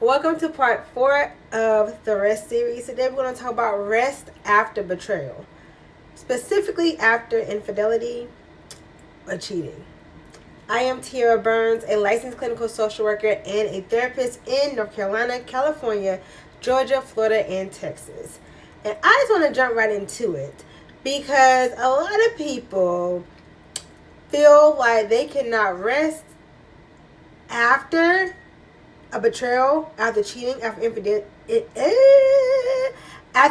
Welcome to part 4 of the rest series. Today we're going to talk about rest after betrayal, specifically after infidelity or cheating. I am Tiara Burns, a licensed clinical social worker and a therapist in North Carolina, California, Georgia, Florida, and Texas. And I just want to jump right into it because a lot of people feel like they cannot rest after a betrayal, after cheating, after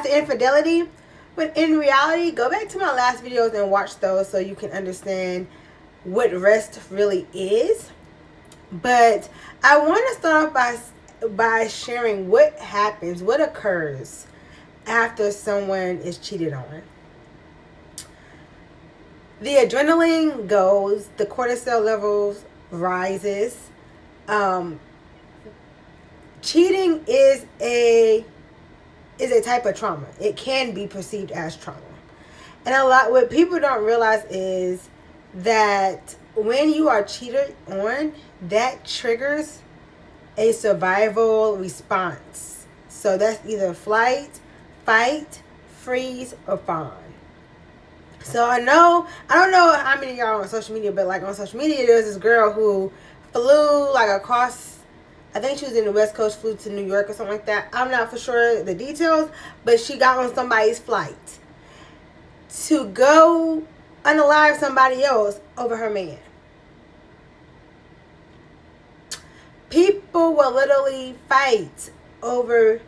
infidelity. But in reality, go back to my last videos and watch those so you can understand what rest really is. But I want to start off by sharing what happens, what occurs after someone is cheated on. The adrenaline goes, the cortisol levels rises. Cheating is a type of trauma. It can be perceived as trauma. And what people don't realize is that when you are cheated on, that triggers a survival response. So that's either flight, fight, freeze, or fawn. So I don't know how many of y'all are on social media, but like on social media, there's this girl who flew like across, I think she was in the West Coast, flew to New York or something like that. I'm not for sure the details, but she got on somebody's flight to go unalive somebody else over her man. People will literally fight over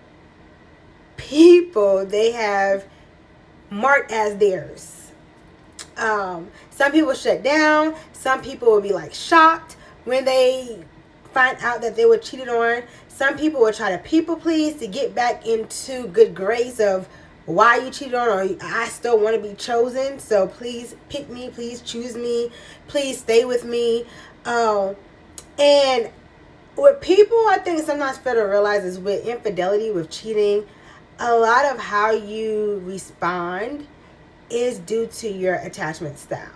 people they have marked as theirs. Some people shut down. Some people will be like shocked when they find out that they were cheated on. Some people will try to people please to get back into good grace of why you cheated on, or I still want to be chosen, so please pick me, please choose me, please stay with me. And what people I think sometimes fail to realize is with infidelity, with cheating, a lot of how you respond is due to your attachment style.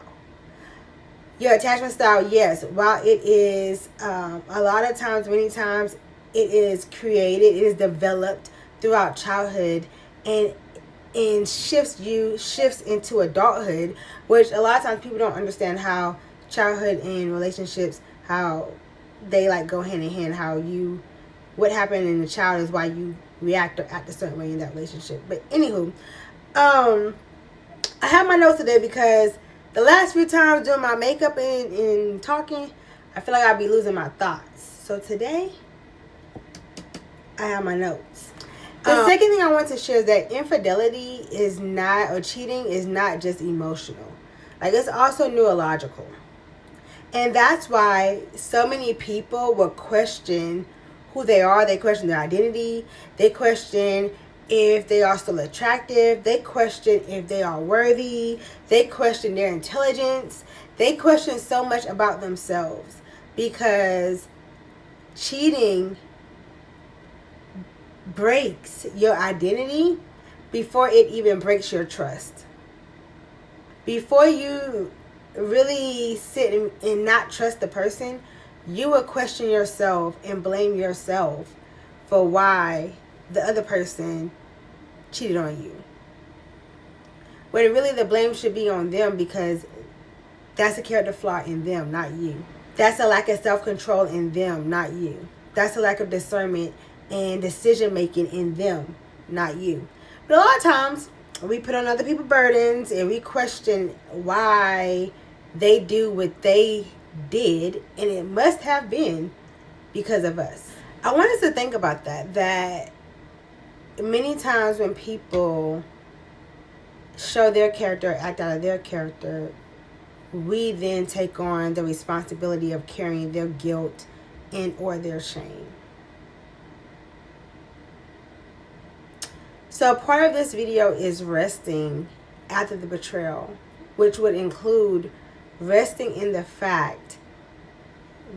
Your attachment style, yes, while it is a lot of times, many times, it is created, it is developed throughout childhood and shifts into adulthood, which a lot of times people don't understand how childhood and relationships, how they like go hand in hand, what happened in the child is why you react or act a certain way in that relationship. But anywho, I have my notes today because the last few times doing my makeup and talking, I feel like I'd be losing my thoughts. So today, I have my notes. The second thing I want to share is that infidelity or cheating is not just emotional. Like, it's also neurological. And that's why so many people will question who they are. They question their identity. They question if they are still attractive. They question if they are worthy. They question their intelligence. They question so much about themselves because cheating breaks your identity before it even breaks your trust. Before you really sit and not trust the person, you will question yourself and blame yourself for why the other person cheated on you. When really the blame should be on them because that's a character flaw in them, not you. That's a lack of self-control in them, not you. That's a lack of discernment and decision making in them, not you. But a lot of times we put on other people burdens and we question why they do what they did, and it must have been because of us. I want us to think about that many times when people show their character, act out of their character, we then take on the responsibility of carrying their guilt and or their shame. So part of this video is resting after the betrayal, which would include resting in the fact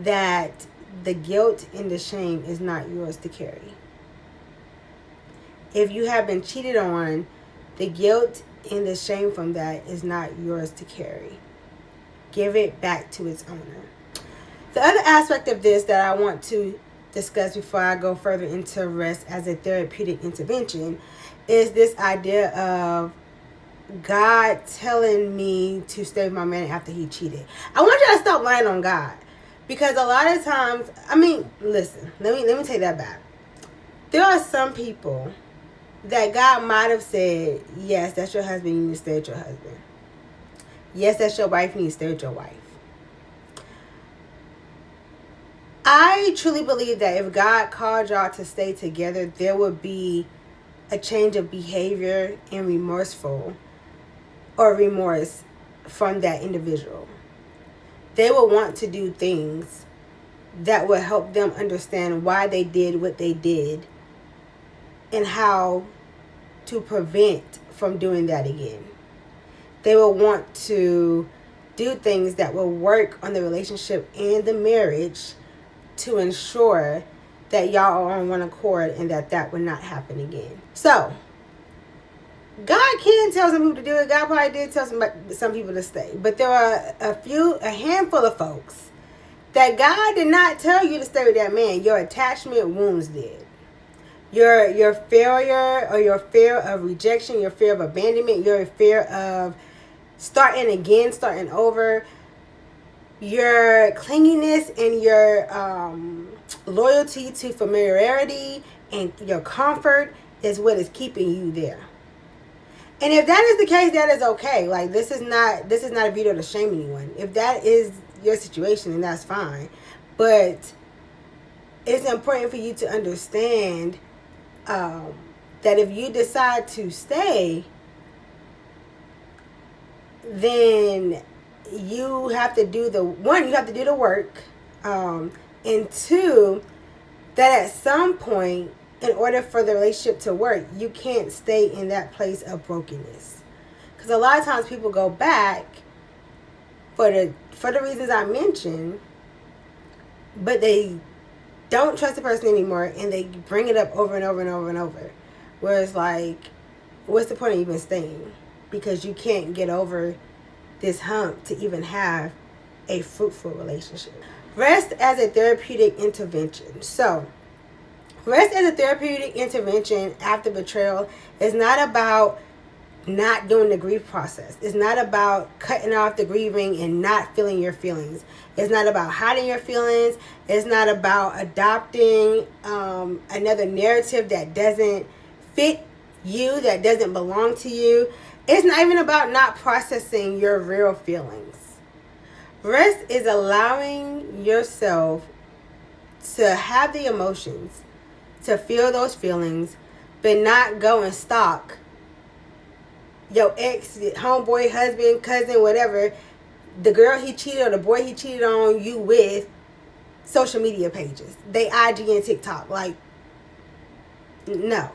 that the guilt and the shame is not yours to carry. If you have been cheated on, the guilt and the shame from that is not yours to carry. Give it back to its owner. The other aspect of this that I want to discuss before I go further into rest as a therapeutic intervention is this idea of God telling me to stay with my man after he cheated. I want y'all to stop lying on God. Because a lot of times, listen, let me take that back. There are some people that God might have said, yes, that's your husband, you need to stay with your husband. Yes, that's your wife, you need to stay with your wife. I truly believe that if God called y'all to stay together, there would be a change of behavior and remorse from that individual. They will want to do things that will help them understand why they did what they did and how to prevent from doing that again. They will want to do things that will work on the relationship and the marriage to ensure that y'all are on one accord and that will not happen again. So, God can tell some people to do it. God probably did tell some people to stay. But there are a handful of folks that God did not tell you to stay with that man. Your attachment wounds did. Your failure or your fear of rejection, your fear of abandonment, your fear of starting over, your clinginess and your loyalty to familiarity and your comfort is what is keeping you there. And if that is the case, that is okay. Like, this is not a video to shame anyone. If that is your situation, then that's fine. But it's important for you to understand that if you decide to stay, then you have to do the work, and two, that at some point, in order for the relationship to work, you can't stay in that place of brokenness. Because a lot of times people go back for the reasons I mentioned, but they don't trust the person anymore, and they bring it up over and over and over and over. Where it's like, what's the point of even staying? Because you can't get over this hump to even have a fruitful relationship. Rest as a therapeutic intervention. So, rest as a therapeutic intervention after betrayal is not about not doing the grief process. It's not about cutting off the grieving and not feeling your feelings. It's not about hiding your feelings. It's not about adopting another narrative that doesn't fit you, that doesn't belong to you. It's not even about not processing your real feelings. Rest is allowing yourself to have the emotions, to feel those feelings, but not go and stalk your ex, homeboy, husband, cousin, whatever, the girl he cheated or the boy he cheated on you with, social media pages, they IG and TikTok. Like, no.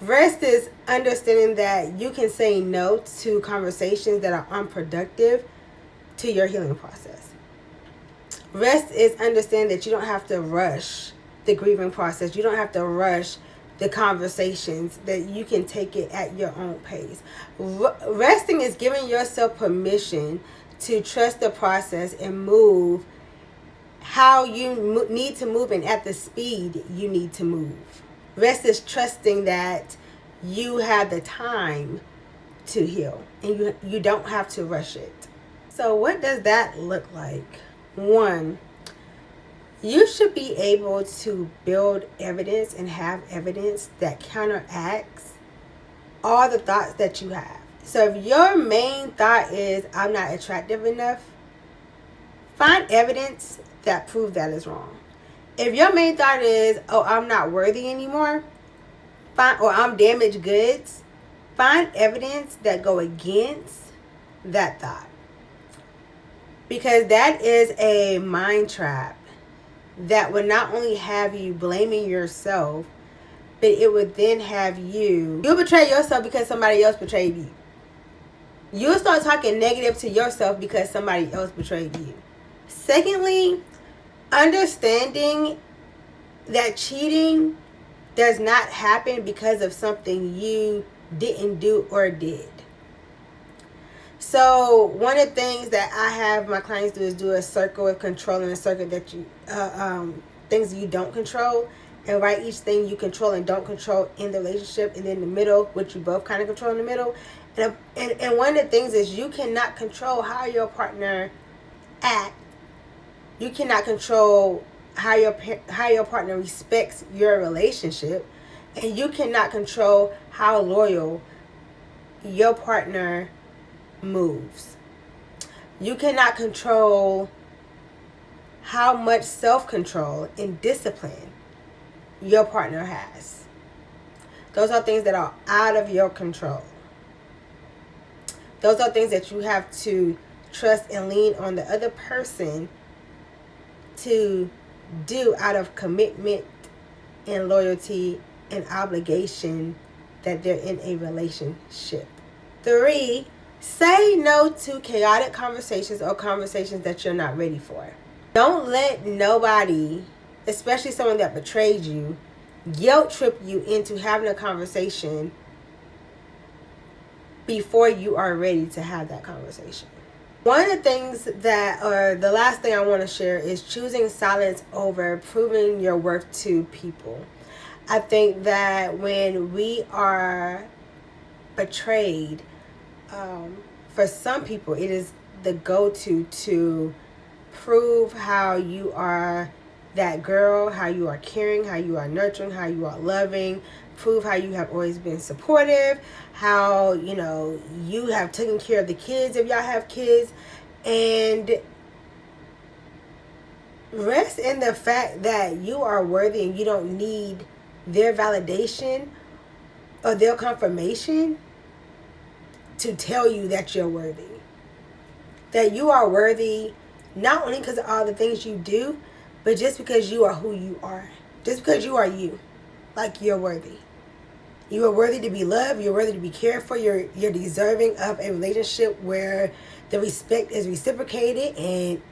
Rest is understanding that you can say no to conversations that are unproductive to your healing process. Rest is understanding that you don't have to rush the grieving process. You don't have to rush the conversations, that you can take it at your own pace. Resting is giving yourself permission to trust the process and move how you need to move and at the speed you need to move. Rest is trusting that you have the time to heal and you don't have to rush it. So what does that look like? 1, you should be able to build evidence and have evidence that counteracts all the thoughts that you have. So if your main thought is, I'm not attractive enough, find evidence that prove that is wrong. If your main thought is, oh, I'm not worthy anymore, or I'm damaged goods, find evidence that go against that thought. Because that is a mind trap that would not only have you blaming yourself, but it would then have you'll betray yourself because somebody else betrayed you. You'll start talking negative to yourself because somebody else betrayed you. Secondly, understanding that cheating does not happen because of something you didn't do or did. So one of the things that I have my clients do is do a circle of control and a circle that you things you don't control, and write each thing you control and don't control in the relationship, and then the middle, which you both kind of control in the middle. And one of the things is you cannot control how your partner acts. You cannot control how your partner respects your relationship, and you cannot control how loyal your partner moves. You cannot control how much self-control and discipline your partner has. Those are things that are out of your control. Those are things that you have to trust and lean on the other person to do out of commitment and loyalty and obligation that they're in a relationship. 3, say no to chaotic conversations or conversations that you're not ready for. Don't let nobody, especially someone that betrayed you, guilt trip you into having a conversation before you are ready to have that conversation. One of the things that, or the last thing I want to share, is choosing silence over proving your worth to people. I think that when we are betrayed, for some people, it is the go-to to prove how you are that girl, how you are caring, how you are nurturing, how you are loving, prove how you have always been supportive, how, you have taken care of the kids if y'all have kids, and rest in the fact that you are worthy and you don't need their validation or their confirmation to tell you that you're worthy. That you are worthy not only because of all the things you do, but just because you are who you are. Just because you are you. Like, you're worthy. You are worthy to be loved. You're worthy to be cared for. You're deserving of a relationship where the respect is reciprocated and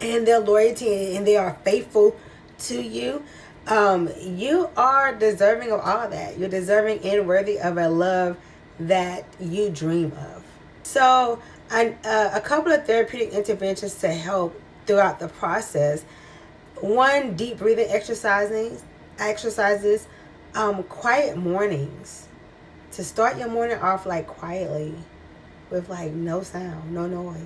and their loyalty, and they are faithful to you. You are deserving of all that. You're deserving and worthy of a love that you dream of. So, a couple of therapeutic interventions to help throughout the process. 1, deep breathing exercises, quiet mornings. To start your morning off quietly with no sound, no noise.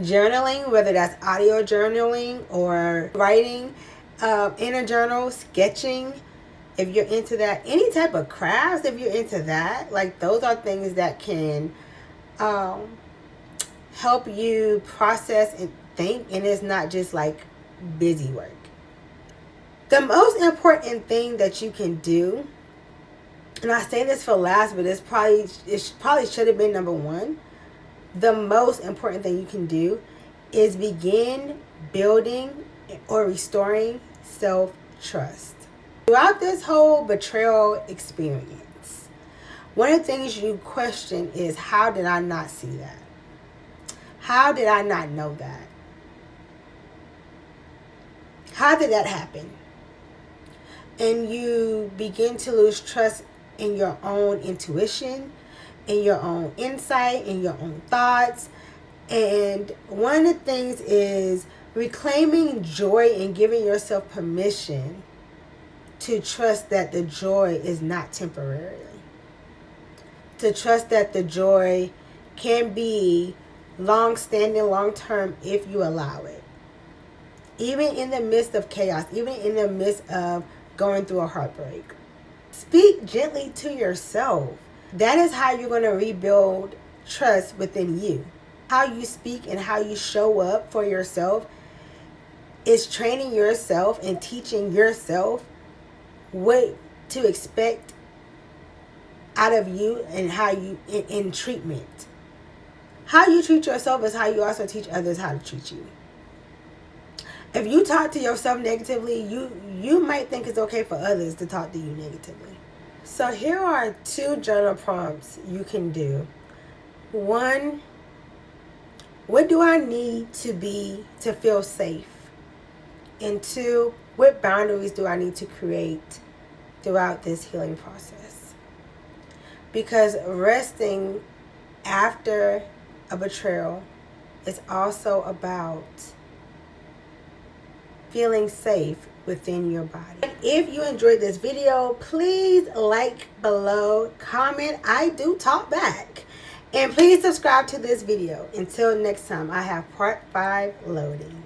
Journaling, whether that's audio journaling or writing in a journal, sketching, if you're into that. Any type of crafts, if you're into that. Those are things that can help you process and think, and it's not just busy work. The most important thing that you can do, and I say this for last, but it probably should have been number 1. The most important thing you can do is begin building or restoring self-trust. Throughout this whole betrayal experience, one of the things you question is, how did I not see that? How did I not know that? How did that happen? And you begin to lose trust in your own intuition, in your own insight, in your own thoughts. And one of the things is reclaiming joy and giving yourself permission to trust that the joy is not temporary. To trust that the joy can be long-standing, long-term if you allow it. Even in the midst of chaos, even in the midst of going through a heartbreak. Speak gently to yourself. That is how you're going to rebuild trust within you. How you speak and how you show up for yourself is training yourself and teaching yourself what to expect out of you and how you in treatment. How you treat yourself is how you also teach others how to treat you. If you talk to yourself negatively, you might think it's okay for others to talk to you negatively. So here are 2 journal prompts you can do. 1, what do I need to feel safe? And 2, what boundaries do I need to create throughout this healing process? Because resting after a betrayal is also about feeling safe within your body. And if you enjoyed this video, please like below, comment. I do talk back. And please subscribe to this video. Until next time, I have part 5 loading.